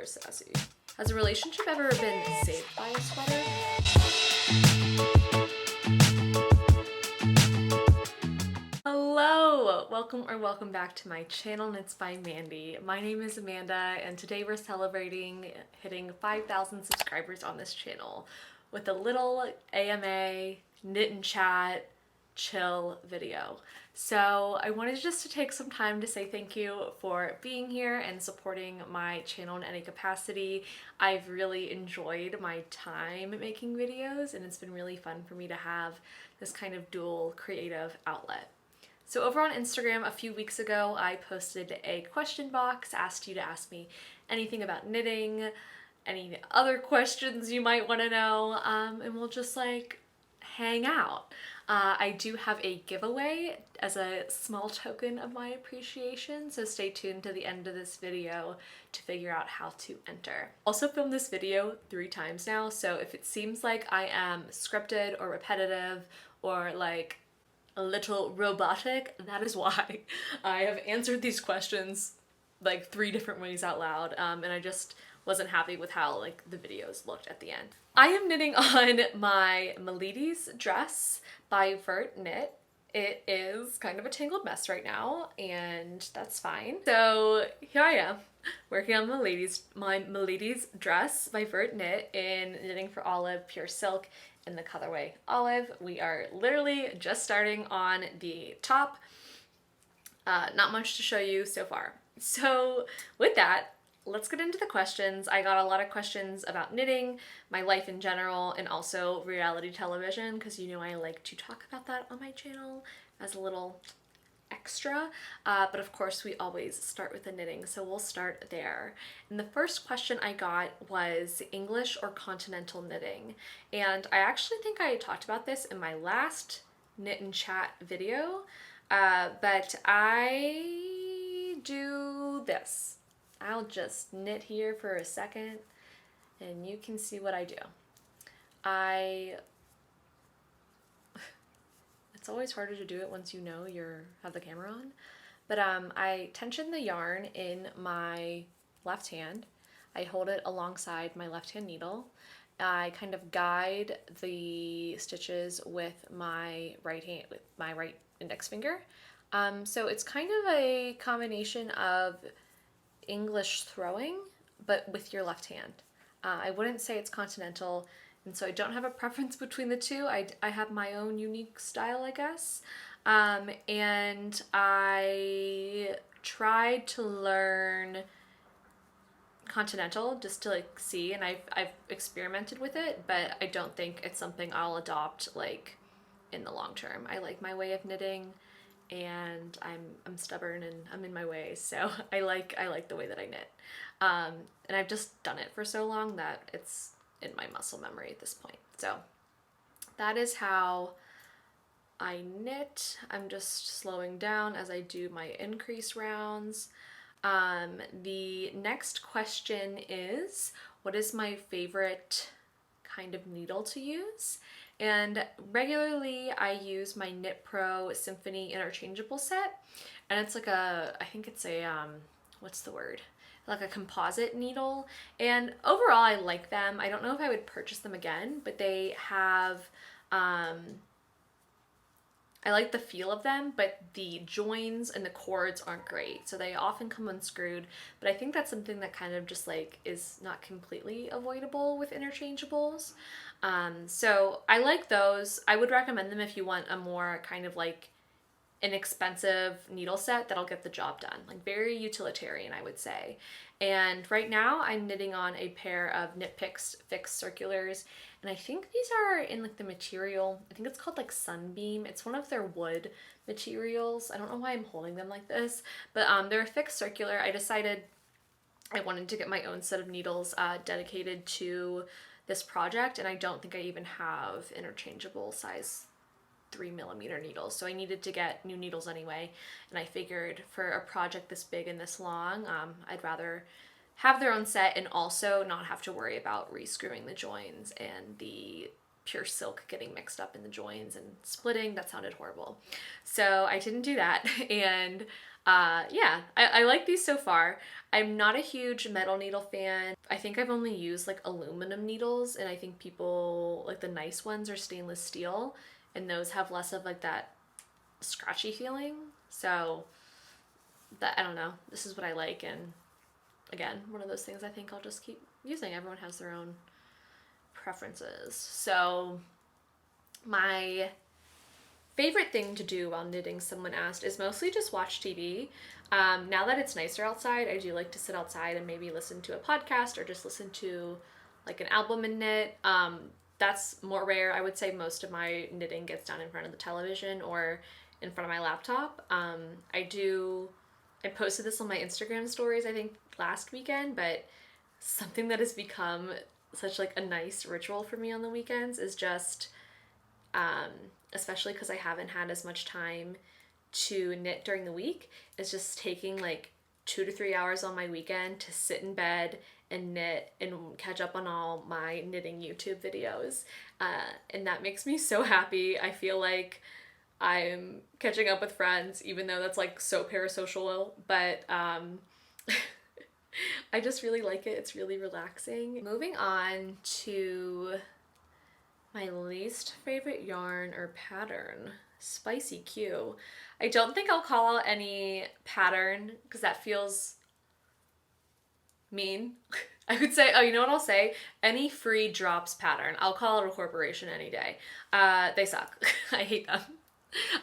Where's Sassy? Has a relationship ever been saved by a sweater? Hello! Welcome back to my channel, and it's by Mandy. My name is Amanda, and today we're celebrating hitting 5,000 subscribers on this channel with a little AMA, knit and chat, chill video. So I wanted just to take some time to say thank you for being here and supporting my channel in any capacity. I've really enjoyed my time making videos, and it's been really fun for me to have this kind of dual creative outlet. So over on Instagram a few weeks ago, I posted a question box, asked you to ask me anything about knitting, any other questions you might want to know, and we'll just like hang out. I do have a giveaway as a small token of my appreciation, so stay tuned to the end of this video to figure out how to enter. Also filmed this video 3 times now, so if it seems like I am scripted or repetitive or like a little robotic, that is why. I have answered these questions like 3 different ways out loud, and I just wasn't happy with how like the videos looked at the end. I am knitting on my Milady's dress by Vert Knit. It is kind of a tangled mess right now, and that's fine. So here I am working on my Milady's dress by Vert Knit in Knitting for Olive pure silk in the colorway Olive. We are literally just starting on the top. Not much to show you so far. So with that, let's get into the questions. I got a lot of questions about knitting, my life in general, and also reality television, because you know I like to talk about that on my channel as a little extra. But of course we always start with the knitting, so we'll start there. And the first question I got was English or continental knitting. And I actually think I talked about this in my last knit and chat video, but I do this. I'll just knit here for a second and you can see what I do. It's always harder to do it once you know you have the camera on, but I tension the yarn in my left hand. I hold it alongside my left hand needle. I kind of guide the stitches with my right hand, with my right index finger. So it's kind of a combination of English throwing, but with your left hand. I wouldn't say it's continental, and so I don't have a preference between the two. I have my own unique style, I guess. And I tried to learn continental just to like see, and I've experimented with it, but I don't think it's something I'll adopt like in the long term. I like my way of knitting, and I'm stubborn and I'm in my way, so I like the way that I knit. And I've just done it for so long that it's in my muscle memory at this point. So that is how I knit. I'm just slowing down as I do my increase rounds. The next question is, what is my favorite kind of needle to use? And regularly I use my Knit Pro Symphony interchangeable set, and it's like I think it's a, what's the word? Like a composite needle, and overall I like them. I don't know if I would purchase them again, but they have, I like the feel of them, but the joins and the cords aren't great. So they often come unscrewed, but I think that's something that kind of just like is not completely avoidable with interchangeables. So I like those. I would recommend them if you want a more kind of like inexpensive needle set that'll get the job done. Like very utilitarian, I would say. And right now I'm knitting on a pair of Knit Picks fixed circulars, and I think these are in like the material, I think it's called like Sunbeam. It's one of their wood materials. I don't know why I'm holding them like this, but they're a fixed circular. I decided I wanted to get my own set of needles dedicated to this project, and I don't think I even have interchangeable size 3mm needles, so I needed to get new needles anyway, and I figured for a project this big and this long, I'd rather have their own set and also not have to worry about rescrewing the joins and the pure silk getting mixed up in the joins and splitting. That sounded horrible. So I didn't do that, and Yeah, I like these so far. I'm not a huge metal needle fan. I think I've only used like aluminum needles, and I think people like the nice ones are stainless steel, and those have less of like that scratchy feeling. So that, I don't know, this is what I like, and again, one of those things I think I'll just keep using. Everyone has their own preferences. So my favorite thing to do while knitting, someone asked, is mostly just watch TV. Now that it's nicer outside, I do like to sit outside and maybe listen to a podcast or just listen to like an album and knit. That's more rare. I would say most of my knitting gets done in front of the television or in front of my laptop. I posted this on my Instagram stories, I think last weekend, but something that has become such like a nice ritual for me on the weekends is just, especially because I haven't had as much time to knit during the week, is just taking like 2 to 3 hours on my weekend to sit in bed and knit and catch up on all my knitting YouTube videos. And that makes me so happy. I feel like I'm catching up with friends, even though that's like so parasocial, but I just really like it. It's really relaxing. Moving on to my least favorite yarn or pattern, Spicy Q. I don't think I'll call out any pattern because that feels mean. I would say, oh, you know what I'll say? Any free drops pattern. I'll call it a corporation any day. They suck. I hate them.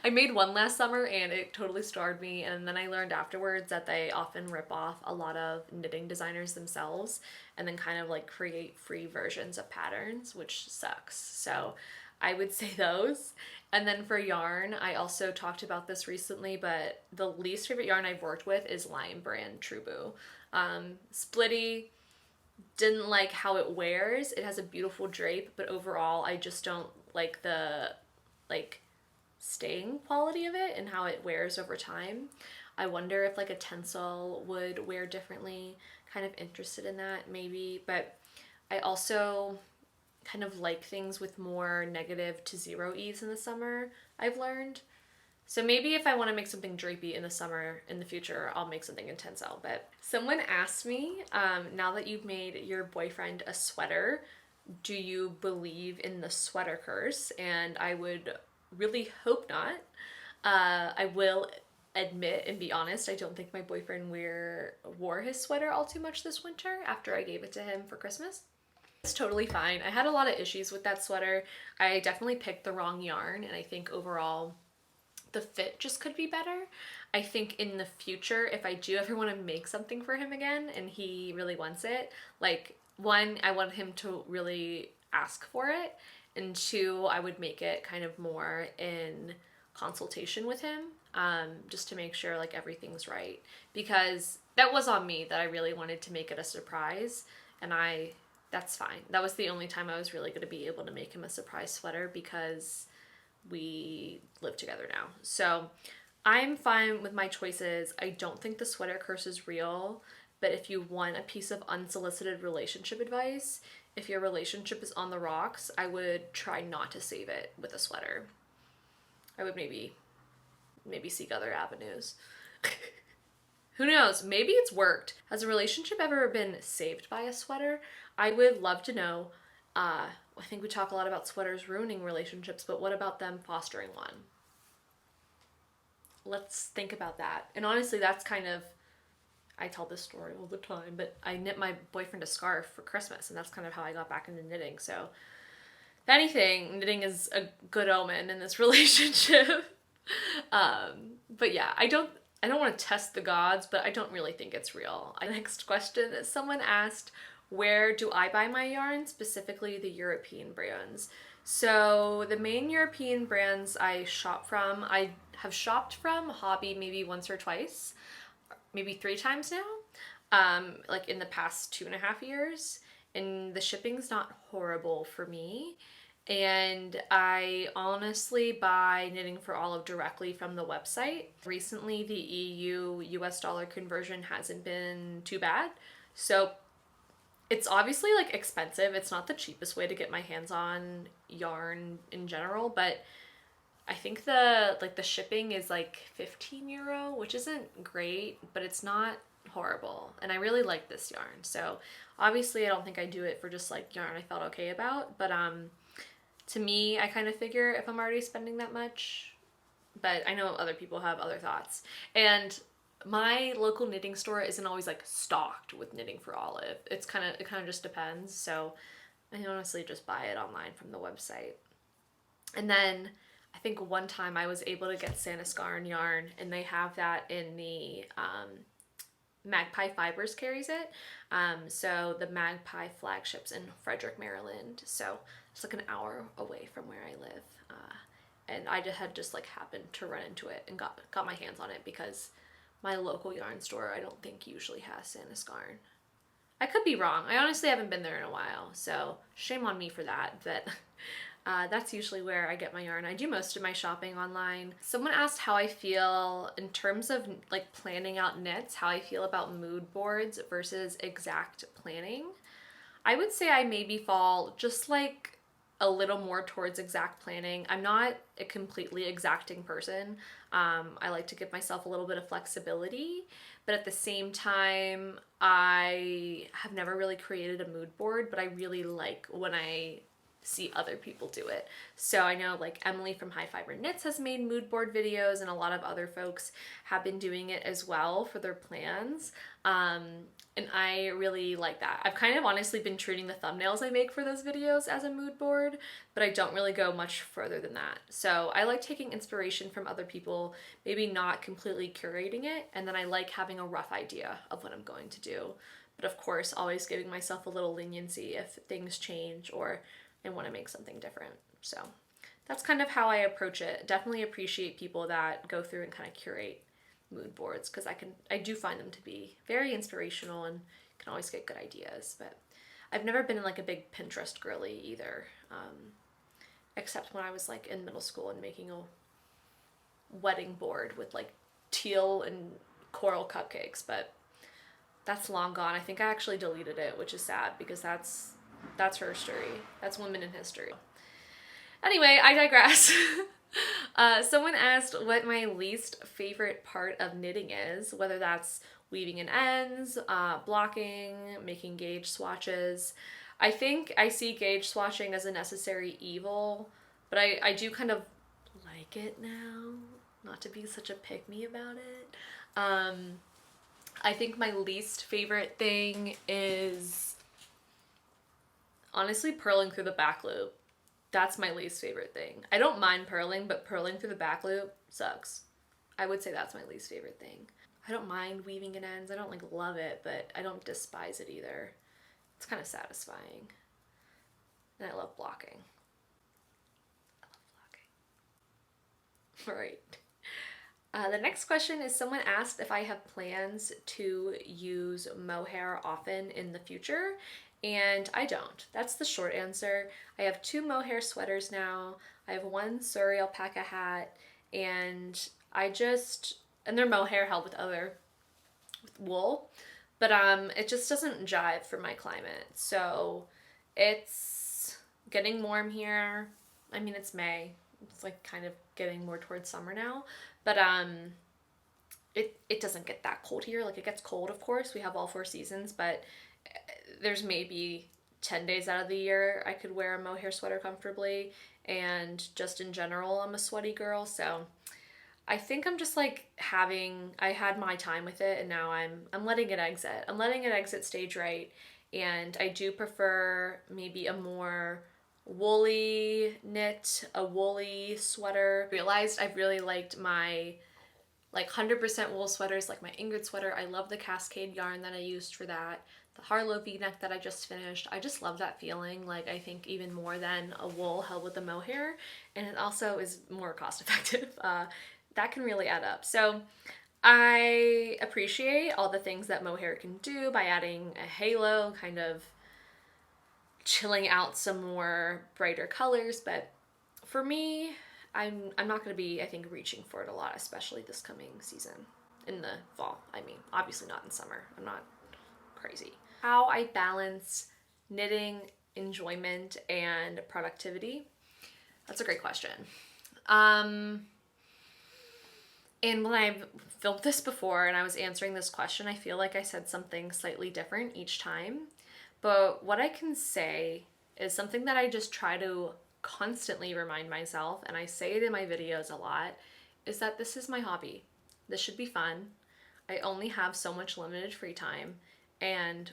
I made one last summer and it totally starred me, and then I learned afterwards that they often rip off a lot of knitting designers themselves and then kind of like create free versions of patterns, which sucks. So I would say those. And then for yarn, I also talked about this recently, but the least favorite yarn I've worked with is Lion Brand Trubu. Splitty, didn't like how it wears. It has a beautiful drape, but overall I just don't like the like staying quality of it and how it wears over time. I wonder if like a tencel would wear differently. Kind of interested in that maybe, but I also kind of like things with more negative to zero ease in the summer, I've learned. So maybe if I want to make something drapey in the summer in the future, I'll make something in tencel. But someone asked me, now that you've made your boyfriend a sweater, do you believe in the sweater curse? And I would really hope not. I will admit and be honest, I don't think my boyfriend wore his sweater all too much this winter after I gave it to him for Christmas. It's totally fine. I had a lot of issues with that sweater. I definitely picked the wrong yarn, and I think overall the fit just could be better. I think in the future, if I do ever want to make something for him again and he really wants it, like, one, I want him to really ask for it, and two, I would make it kind of more in consultation with him, just to make sure like everything's right, because that was on me that I really wanted to make it a surprise, and that's fine. That was the only time I was really going to be able to make him a surprise sweater because we live together now. So I'm fine with my choices. I don't think the sweater curse is real, but if you want a piece of unsolicited relationship advice, if your relationship is on the rocks, I would try not to save it with a sweater. I would maybe seek other avenues. Who knows? Maybe it's worked. Has a relationship ever been saved by a sweater? I would love to know. I think we talk a lot about sweaters ruining relationships, but what about them fostering one? Let's think about that. And honestly, that's kind of, I tell this story all the time, but I knit my boyfriend a scarf for Christmas, and that's kind of how I got back into knitting. So if anything, knitting is a good omen in this relationship. But yeah, I don't want to test the gods, but I don't really think it's real. Next question, someone asked, where do I buy my yarn, specifically the European brands? So the main European brands I shop from, I have shopped from Hobby maybe once or twice, maybe 3 times now, like in the past 2.5 years, and the shipping's not horrible for me. And I honestly buy Knitting for Olive directly from the website. Recently, the EU US dollar conversion hasn't been too bad. So it's obviously like expensive. It's not the cheapest way to get my hands on yarn in general, but I think the shipping is like 15 euro, which isn't great, but it's not horrible. And I really like this yarn. So obviously I don't think I do it for just like yarn I felt okay about, but to me, I kind of figure if I'm already spending that much, but I know other people have other thoughts. And my local knitting store isn't always like stocked with knitting for Olive. It kind of just depends. So I honestly just buy it online from the website. And then I think one time I was able to get Saniscarn yarn, and they have that in the Magpie Fibers carries it. So the Magpie flagships in Frederick, Maryland. So it's like an hour away from where I live. And I just like happened to run into it and got my hands on it because my local yarn store I don't think usually has Saniscarn. I could be wrong. I honestly haven't been there in a while, so shame on me for that. But that's usually where I get my yarn. I do most of my shopping online. Someone asked how I feel in terms of like planning out knits, how I feel about mood boards versus exact planning. I would say I maybe fall just like a little more towards exact planning. I'm not a completely exacting person. I like to give myself a little bit of flexibility, but at the same time, I have never really created a mood board, but I really like when I see other people do it. So I know like Emily from High Fiber Knits has made mood board videos, and a lot of other folks have been doing it as well for their plans. And I really like that. I've kind of honestly been treating the thumbnails I make for those videos as a mood board, but I don't really go much further than that. So I like taking inspiration from other people, maybe not completely curating it, and then I like having a rough idea of what I'm going to do. But of course, always giving myself a little leniency if things change or I want to make something different. So that's kind of how I approach it. Definitely appreciate people that go through and kind of curate mood boards because I do find them to be very inspirational and can always get good ideas. But I've never been like a big Pinterest girly either, except when I was like in middle school and making a wedding board with like teal and coral cupcakes, but that's long gone. I think I actually deleted it, which is sad because that's her story. That's women in history. Anyway, I digress. Someone asked what my least favorite part of knitting is, whether that's weaving in ends, blocking, making gauge swatches. I think I see gauge swatching as a necessary evil, but I do kind of like it now, not to be such a pick-me about it. I think my least favorite thing is honestly purling through the back loop. That's my least favorite thing. I don't mind purling, but purling through the back loop sucks. I would say that's my least favorite thing. I don't mind weaving in ends. I don't like love it, but I don't despise it either. It's kind of satisfying. And I love blocking. All right. The next question is someone asked if I have plans to use mohair often in the future, and I don't. That's the short answer. I have 2 mohair sweaters now. I have 1 Surrey alpaca hat, and they're mohair held with wool, but it just doesn't jive for my climate. So it's getting warm here. I mean, it's May. It's like kind of getting more towards summer now, but it doesn't get that cold here. Like it gets cold, of course. We have all 4 seasons, but there's maybe 10 days out of the year I could wear a mohair sweater comfortably, and just in general I'm a sweaty girl, so I think I'm just like I had my time with it, and now I'm letting it exit. I'm letting it exit stage right, and I do prefer maybe a more woolly knit, a woolly sweater. I realized I've really liked my like 100% wool sweaters, like my Ingrid sweater. I love the Cascade yarn that I used for that. The Harlow V-neck that I just finished. I just love that feeling, like I think even more than a wool held with a mohair, and it also is more cost effective. That can really add up. So I appreciate all the things that mohair can do by adding a halo, kind of chilling out some more brighter colors, but for me, I'm not going to be, I think, reaching for it a lot, especially this coming season in the fall. I mean, obviously not in summer. I'm not crazy. How I balance knitting, enjoyment, and productivity? That's a great question. And when I've filmed this before and I was answering this question, I feel like I said something slightly different each time. But what I can say is something that I just try to constantly remind myself, and I say it in my videos a lot, is that this is my hobby. This should be fun. I only have so much limited free time. And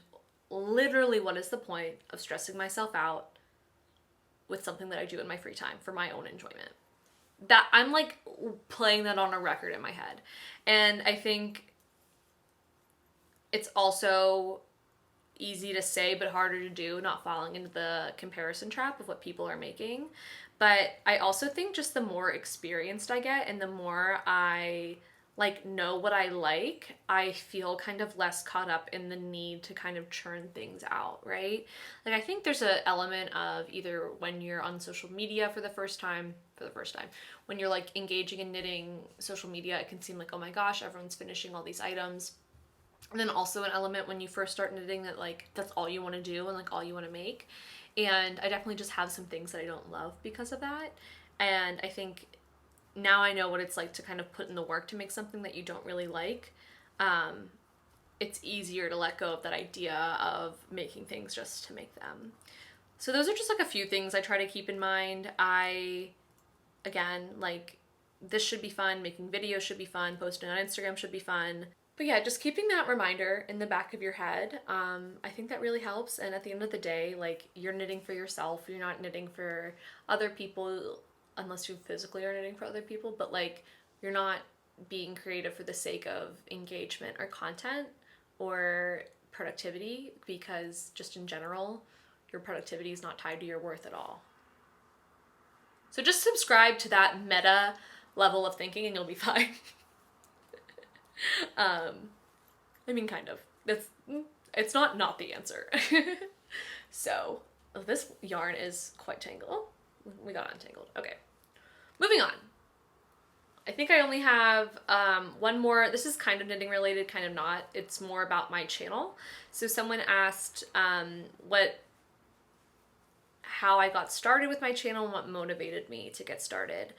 literally, what is the point of stressing myself out with something that I do in my free time for my own enjoyment? That I'm like playing that on a record in my head. And I think it's also easy to say but harder to do, not falling into the comparison trap of what people are making. But I also think just the more experienced I get and the more I like know what I like, I feel kind of less caught up in the need to kind of churn things out, right? Like I think there's an element of either when you're on social media for the first time, when you're like engaging in knitting social media, it can seem like, oh my gosh, everyone's finishing all these items. And then also an element when you first start knitting that like that's all you want to do and like all you want to make. And I definitely just have some things that I don't love because of that. And I think now I know what it's like to kind of put in the work to make something that you don't really like. It's easier to let go of that idea of making things just to make them. So those are just like a few things I try to keep in mind. Again, like this should be fun, making videos should be fun, posting on Instagram should be fun. But yeah, just keeping that reminder in the back of your head, I think that really helps. And at the end of the day, like you're knitting for yourself, you're not knitting for other people unless you physically are knitting for other people, but like you're not being creative for the sake of engagement or content or productivity, because just in general, your productivity is not tied to your worth at all. So just subscribe to that meta level of thinking and you'll be fine. I mean, kind of. It's not the answer. So, this yarn is quite tangled. We got untangled. Okay. Moving on. I think I only have one more. This is kind of knitting related, kind of not. It's more about my channel. So someone asked how I got started with my channel and what motivated me to get started.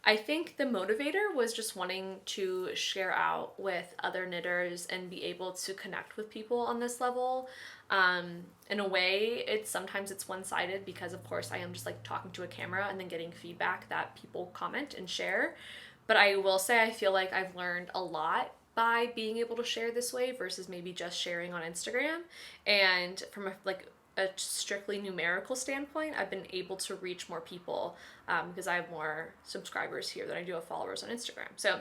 I think the motivator was just wanting to share out with other knitters and be able to connect with people on this level. In a way, sometimes it's one-sided because of course I am just like talking to a camera and then getting feedback that people comment and share. But I will say I feel like I've learned a lot by being able to share this way versus maybe just sharing on Instagram. And from a strictly numerical standpoint, I've been able to reach more people because I have more subscribers here than I do have followers on Instagram. So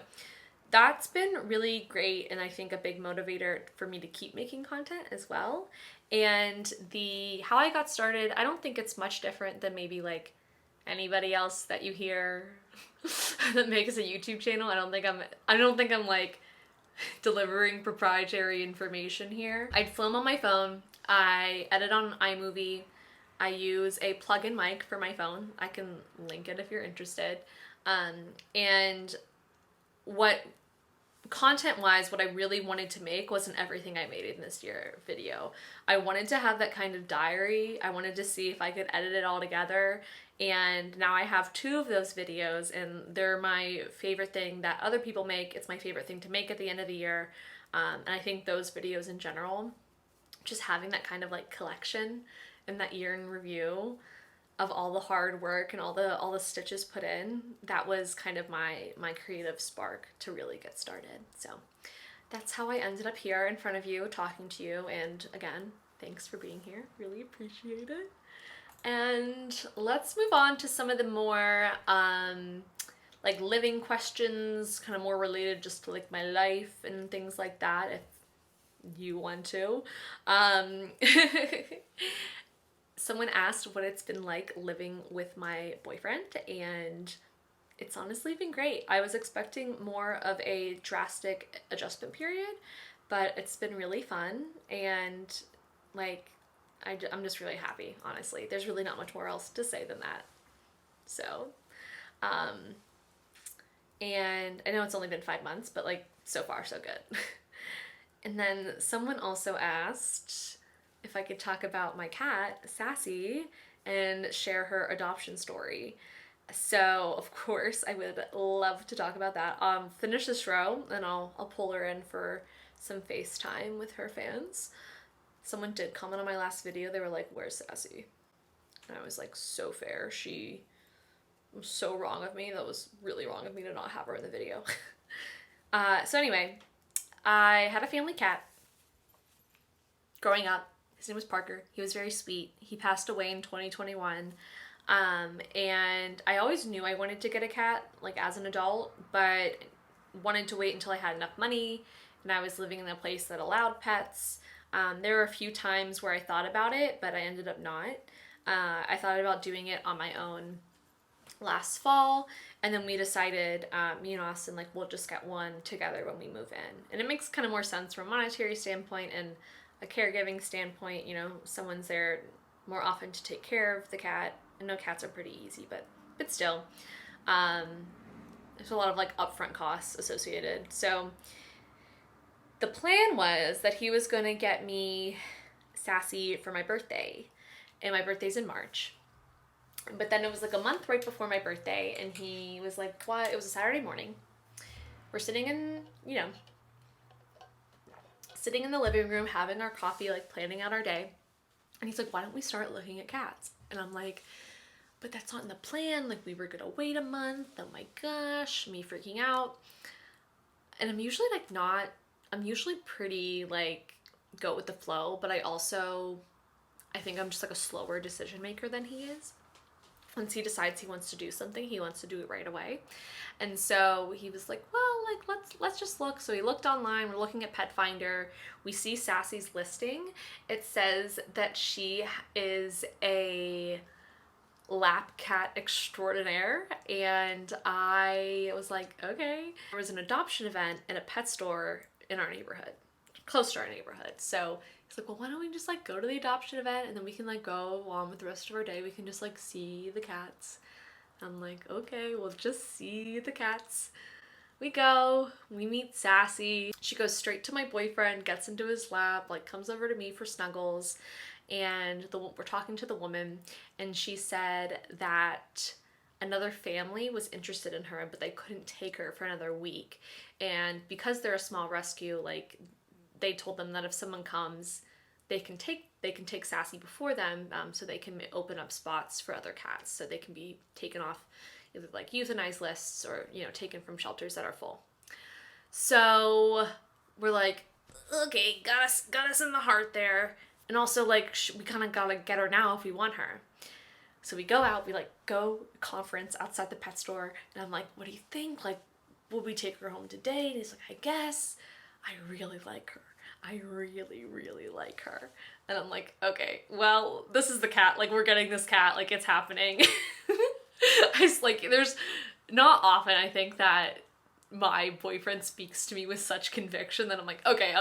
that's been really great, and I think a big motivator for me to keep making content as well. And how I got started, I don't think it's much different than maybe like anybody else that you hear that makes a YouTube channel. I don't think I'm like delivering proprietary information here. I'd film on my phone. I edit on iMovie. I use a plug-in mic for my phone. I can link it if you're interested. And content-wise, what I really wanted to make wasn't everything I made in this year video. I wanted to have that kind of diary. I wanted to see if I could edit it all together. And now I have 2 of those videos, and they're my favorite thing that other people make. It's my favorite thing to make at the end of the year. And I think those videos in general, just having that kind of like collection and that year in review of all the hard work and all the stitches put in, that was kind of my creative spark to really get started. So that's how I ended up here in front of you talking to you, and again, thanks for being here. Really appreciate it. And let's move on to some of the more like living questions, kind of more related just to like my life and things like that, if you want to. Someone asked what it's been like living with my boyfriend, and it's honestly been great. I was expecting more of a drastic adjustment period, but it's been really fun, and like I'm just really happy, honestly. There's really not much more else to say than that. So, and I know it's only been 5 months, but like so far so good. And then someone also asked if I could talk about my cat, Sassy, and share her adoption story. So of course I would love to talk about that. Finish this row and I'll pull her in for some FaceTime with her fans. Someone did comment on my last video. They were like, "Where's Sassy?" And I was like, so fair. She was so wrong of me. That was really wrong of me to not have her in the video. So anyway, I had a family cat growing up. His name was Parker. He was very sweet. He passed away in 2021. And I always knew I wanted to get a cat, like as an adult, but wanted to wait until I had enough money and I was living in a place that allowed pets. There were a few times where I thought about it, but I ended up not. I thought about doing it on my own last fall, and then we decided, me and Austin, like, we'll just get one together when we move in. And it makes kind of more sense from a monetary standpoint and a caregiving standpoint. You know, someone's there more often to take care of the cat. I know cats are pretty easy, but still, there's a lot of like upfront costs associated. So the plan was that he was going to get me Sassy for my birthday, and my birthday's in March. But then it was like a month right before my birthday, and he was like, "What?" It was a Saturday morning. We're sitting in, sitting in the living room, having our coffee, like planning out our day. And he's like, "Why don't we start looking at cats?" And I'm like, "But that's not in the plan. Like, we were gonna wait a month. Oh my gosh," me freaking out. And I'm usually pretty like go with the flow, but I think I'm just like a slower decision maker than he is. Once he decides he wants to do something, he wants to do it right away. And so he was like, "Well, like let's just look." So he looked online. We're looking at Pet Finder. We see Sassy's listing. It says that she is a lap cat extraordinaire, and I was like, okay. There was an adoption event in a pet store in our neighborhood, close to our neighborhood. So he's like, "Well, why don't we just like go to the adoption event, and then we can like go on with the rest of our day. We can just like see the cats." I'm like, okay, we'll just see the cats. We go, we meet Sassy. She goes straight to my boyfriend, gets into his lap, like comes over to me for snuggles. And we're talking to the woman, and she said that another family was interested in her, but they couldn't take her for another week. And because they're a small rescue, like they told them that if someone comes, they can take Sassy before them, so they can open up spots for other cats, so they can be taken off either like euthanized lists or taken from shelters that are full. So we're like, okay, got us in the heart there. And also, like, we kind of gotta get her now if we want her. So we go out, we, like, go conference outside the pet store, and I'm like, "What do you think? Like, will we take her home today?" And he's like, "I guess. I really like her. I really, really like her." And I'm like, okay, well, this is the cat. Like, we're getting this cat. Like, it's happening. There's not often, I think, that my boyfriend speaks to me with such conviction that I'm like, okay,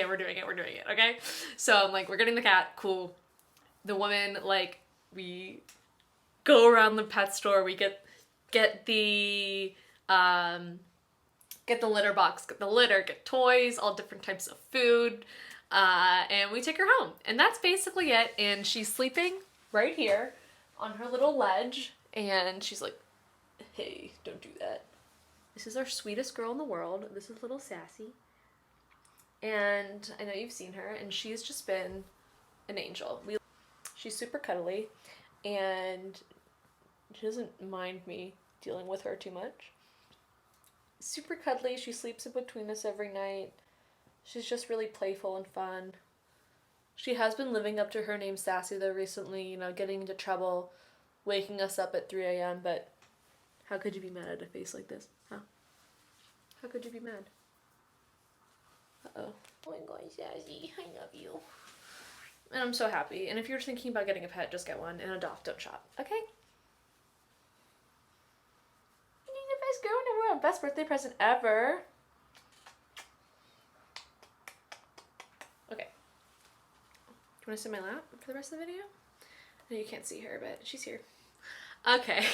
we're doing it, okay? So I'm like, we're getting the cat, cool. The woman, like, we go around the pet store, we get the litter box, get the litter, get toys, all different types of food, and we take her home. And that's basically it, and she's sleeping right here on her little ledge, and she's like, "Hey, don't do that." This is our sweetest girl in the world. This is little Sassy. And I know you've seen her, and she's just been an angel. She's super cuddly, and she doesn't mind me dealing with her too much. Super cuddly. She sleeps in between us every night. She's just really playful and fun. She has been living up to her name Sassy, though, recently, getting into trouble, waking us up at 3 a.m., but how could you be mad at a face like this? Huh? How could you be mad? Uh-oh. Oh my God, Sassy, I love you. And I'm so happy. And if you're thinking about getting a pet, just get one and adopt, don't shop. Okay? You're the best girl in the world. Best birthday present ever. Okay. Do you want to sit in my lap for the rest of the video? I know you can't see her, but she's here. Okay.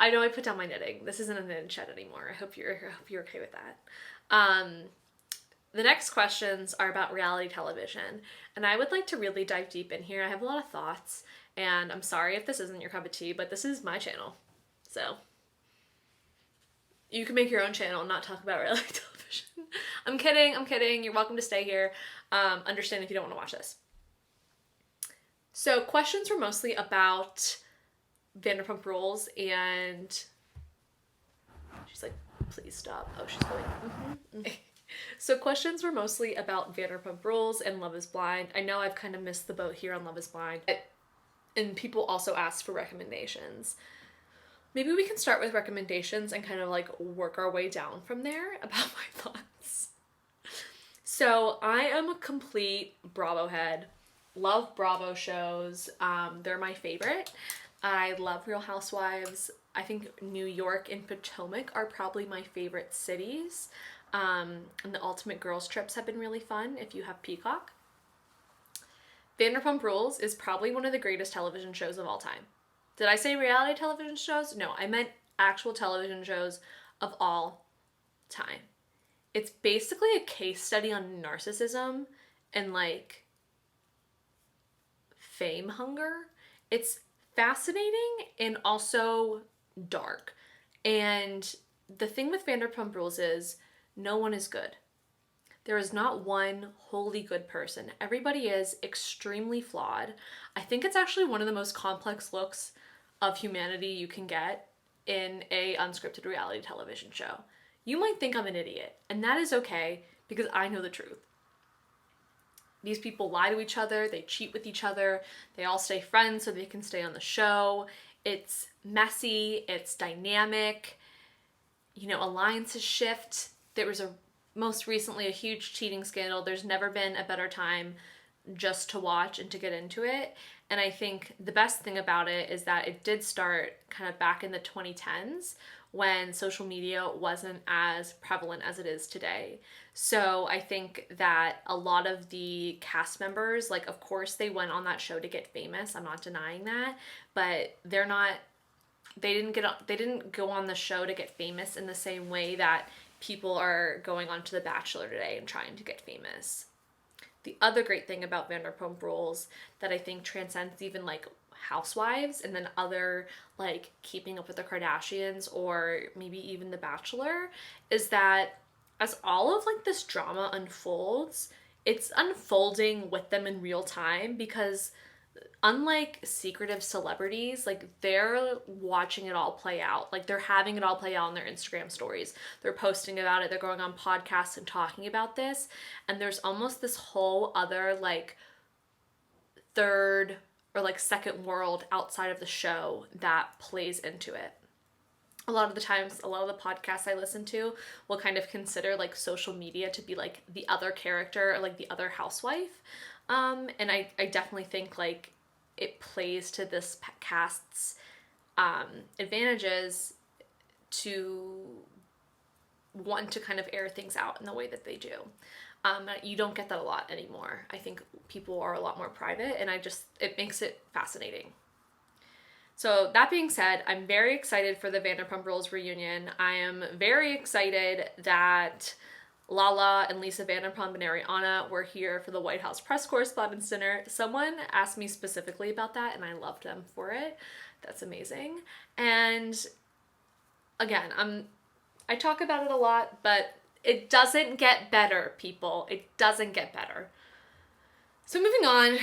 I know I put down my knitting. This isn't a knitting shed anymore. I hope you're okay with that. The next questions are about reality television, and I would like to really dive deep in here. I have a lot of thoughts, and I'm sorry if this isn't your cup of tea, but this is my channel. So you can make your own channel and not talk about reality television. I'm kidding. You're welcome to stay here. Understand if you don't want to watch this. So questions were mostly about Vanderpump Rules, and she's like, please stop. Oh, she's going, So questions were mostly about Vanderpump Rules and Love is Blind. I know I've kind of missed the boat here on Love is Blind. And people also asked for recommendations. Maybe we can start with recommendations and kind of like work our way down from there about my thoughts. So I am a complete Bravo head. Love Bravo shows. They're my favorite. I love Real Housewives. I think New York and Potomac are probably my favorite cities. And the Ultimate Girls trips have been really fun if you have Peacock. Vanderpump Rules is probably one of the greatest television shows of all time. Did I say reality television shows? No, I meant actual television shows of all time. It's basically a case study on narcissism and like fame hunger. It's fascinating and also dark. And the thing with Vanderpump Rules is no one is good. There is not one wholly good person. Everybody is extremely flawed. I think it's actually one of the most complex looks of humanity you can get in a unscripted reality television show. You might think I'm an idiot, and that is okay because I know the truth. These people lie to each other, they cheat with each other, they all stay friends so they can stay on the show. It's messy, it's dynamic, alliances shift. There was most recently a huge cheating scandal. There's never been a better time just to watch and to get into it. And I think the best thing about it is that it did start kind of back in the 2010s when social media wasn't as prevalent as it is today. So I think that a lot of the cast members, like of course they went on that show to get famous. I'm not denying that, but they didn't go on the show to get famous in the same way that people are going on to The Bachelor today and trying to get famous. The other great thing about Vanderpump Rules that I think transcends even like Housewives and then other like Keeping Up with the Kardashians or maybe even The Bachelor is that as all of like this drama unfolds, it's unfolding with them in real time because unlike secretive celebrities, like they're watching it all play out. Like they're having it all play out on their Instagram stories. They're posting about it. They're going on podcasts and talking about this. And there's almost this whole other like third or like second world outside of the show that plays into it. A lot of the times, a lot of the podcasts I listen to will kind of consider like social media to be like the other character or like the other housewife. And I definitely think like it plays to this cast's advantages to want to kind of air things out in the way that they do. You don't get that a lot anymore. I think people are a lot more private and it makes it fascinating. So that being said, I'm very excited for the Vanderpump Rules reunion. I am very excited that Lala and Lisa Vanderpump and Ariana were here for the White House Press Correspondents' Dinner. Someone asked me specifically about that and I loved them for it. That's amazing. And again, I talk about it a lot, but it doesn't get better, people. It doesn't get better. So moving on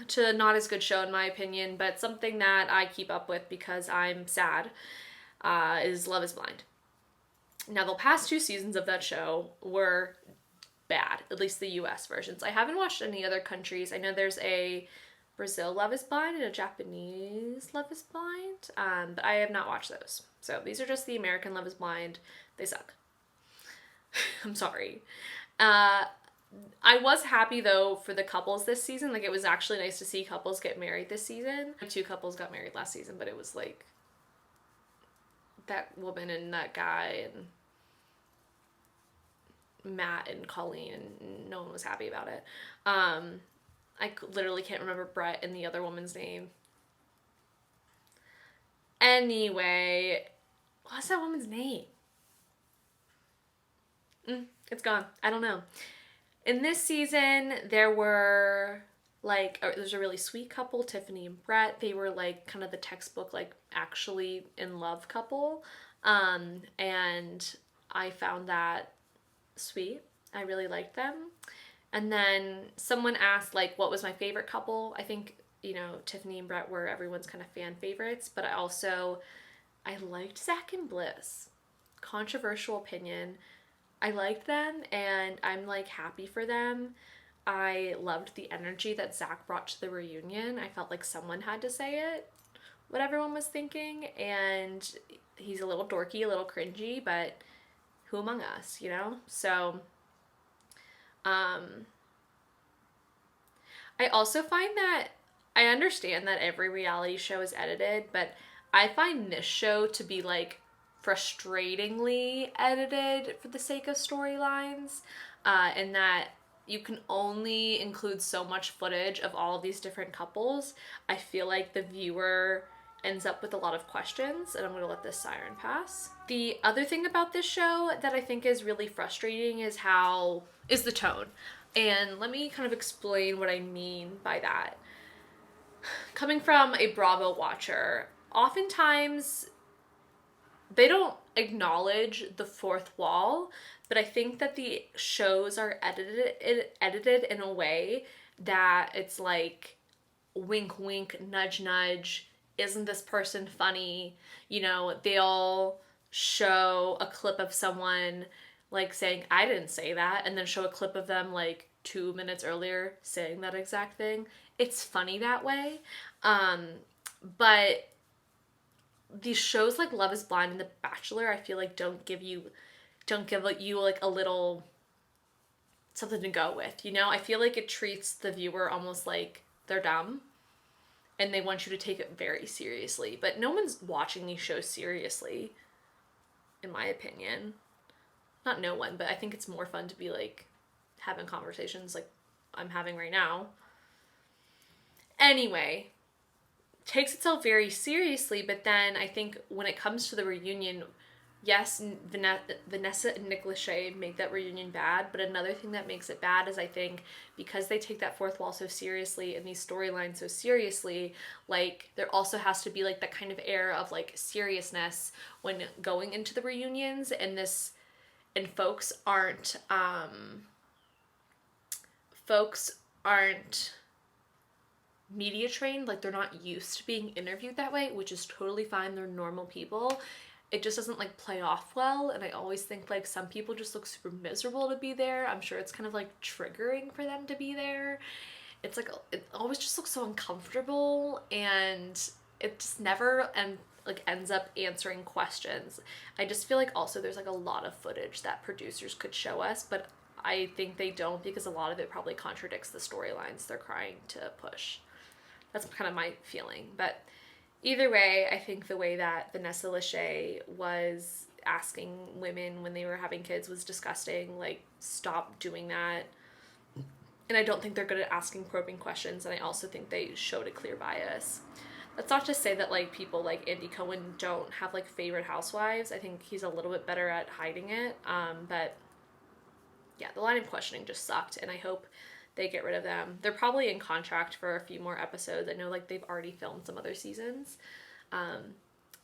to not as good show in my opinion, but something that I keep up with because I'm sad, is Love is Blind. Now the past 2 seasons of that show were bad, at least the US versions. I haven't watched any other countries. I know there's a Brazil Love is Blind and a Japanese Love is Blind, but I have not watched those. So these are just the American Love is Blind. They suck. I'm sorry. I was happy though for the couples this season. Like it was actually nice to see couples get married this season. 2 couples got married last season, but it was like that woman and that guy and Matt and Colleen, and no one was happy about it. I literally can't remember Brett and the other woman's name. Anyway, what's that woman's name? It's gone. I don't know. In this season, there were like, there's a really sweet couple, Tiffany and Brett. They were like kind of the textbook, like actually in love couple. And I found that sweet. I really liked them. And then someone asked like what was my favorite couple. I think, you know, Tiffany and Brett were everyone's kind of fan favorites, but I liked Zach and Bliss. Controversial opinion. I liked them and I'm like happy for them. I loved the energy that Zach brought to the reunion. I felt like someone had to say it, what everyone was thinking, and he's a little dorky, a little cringy, but who among us, you know? So, I also find that I understand that every reality show is edited, but I find this show to be like frustratingly edited for the sake of storylines, and that you can only include so much footage of all of these different couples. I feel like the viewer ends up with a lot of questions, and I'm gonna let this siren pass. The other thing about this show that I think is really frustrating is the tone. And let me kind of explain what I mean by that. Coming from a Bravo watcher, oftentimes they don't acknowledge the fourth wall, but I think that the shows are edited in a way that it's like wink wink, nudge nudge, isn't this person funny? You know, they'll show a clip of someone like saying, I didn't say that, and then show a clip of them like 2 minutes earlier saying that exact thing. It's funny that way. But these shows like Love is Blind and The Bachelor, I feel like don't give you like a little something to go with, you know? I feel like it treats the viewer almost like they're dumb and they want you to take it very seriously. But no one's watching these shows seriously, in my opinion. Not no one, but I think it's more fun to be like having conversations like I'm having right now. Anyway, takes itself very seriously, but then I think when it comes to the reunion, yes, Vanessa and Nick Lachey make that reunion bad, but another thing that makes it bad is I think because they take that fourth wall so seriously and these storylines so seriously, like there also has to be like that kind of air of like seriousness when going into the reunions, and folks aren't media trained, like they're not used to being interviewed that way, which is totally fine. They're normal people. It just doesn't like play off well, and I always think like some people just look super miserable to be there. I'm sure it's kind of like triggering for them to be there. It's like it always just looks so uncomfortable, and it just never ends up answering questions. I just feel like also there's like a lot of footage that producers could show us, but I think they don't because a lot of it probably contradicts the storylines they're trying to push. That's kind of my feeling. But either way, I think the way that Vanessa Lachey was asking women when they were having kids was disgusting. Like, stop doing that. And I don't think they're good at asking probing questions, and I also think they showed a clear bias. That's not to say that like people like Andy Cohen don't have like favorite housewives. I think he's a little bit better at hiding it. But yeah, the line of questioning just sucked, and I hope they get rid of them. They're probably in contract for a few more episodes. I know like they've already filmed some other seasons.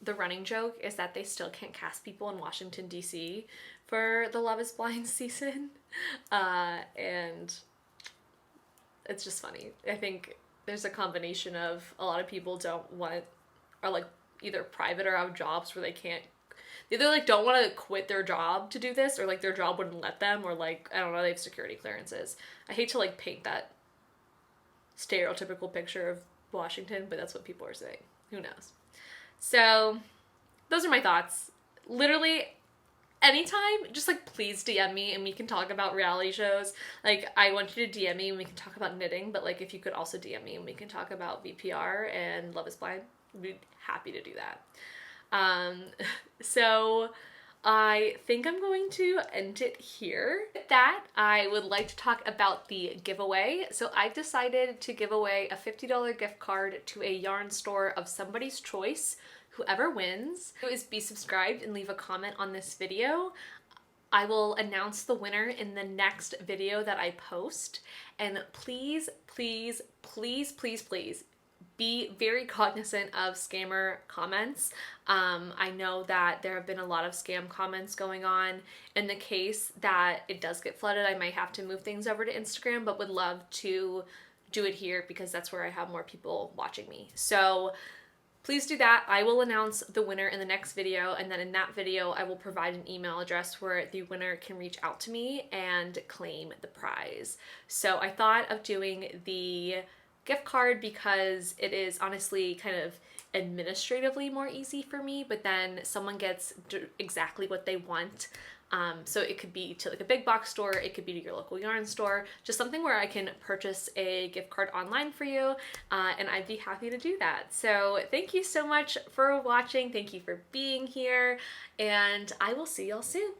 The running joke is that they still can't cast people in Washington, D.C. for the Love is Blind season. And it's just funny. I think there's a combination of a lot of people are like either private or have jobs where they either like don't want to quit their job to do this, or like their job wouldn't let them, or like, I don't know, they have security clearances. I hate to like paint that stereotypical picture of Washington, but that's what people are saying. Who knows? So those are my thoughts. Literally anytime, just like please DM me and we can talk about reality shows. Like I want you to DM me and we can talk about knitting, but like if you could also DM me and we can talk about VPR and Love is Blind, I'd be happy to do that. So I think I'm going to end it here. With that, I would like to talk about the giveaway. So I've decided to give away a $50 gift card to a yarn store of somebody's choice. Whoever wins is be subscribed and leave a comment on this video. I will announce the winner in the next video that I post. And please, please, please, please, please be very cognizant of scammer comments. I know that there have been a lot of scam comments going on. In the case that it does get flooded, I might have to move things over to Instagram, but would love to do it here because that's where I have more people watching me. So please do that. I will announce the winner in the next video, and then in that video I will provide an email address where the winner can reach out to me and claim the prize. So I thought of doing the gift card because it is honestly kind of administratively more easy for me, but then someone gets exactly what they want. So it could be to like a big box store, it could be to your local yarn store, just something where I can purchase a gift card online for you, and I'd be happy to do that. So thank you so much for watching, thank you for being here, and I will see y'all soon.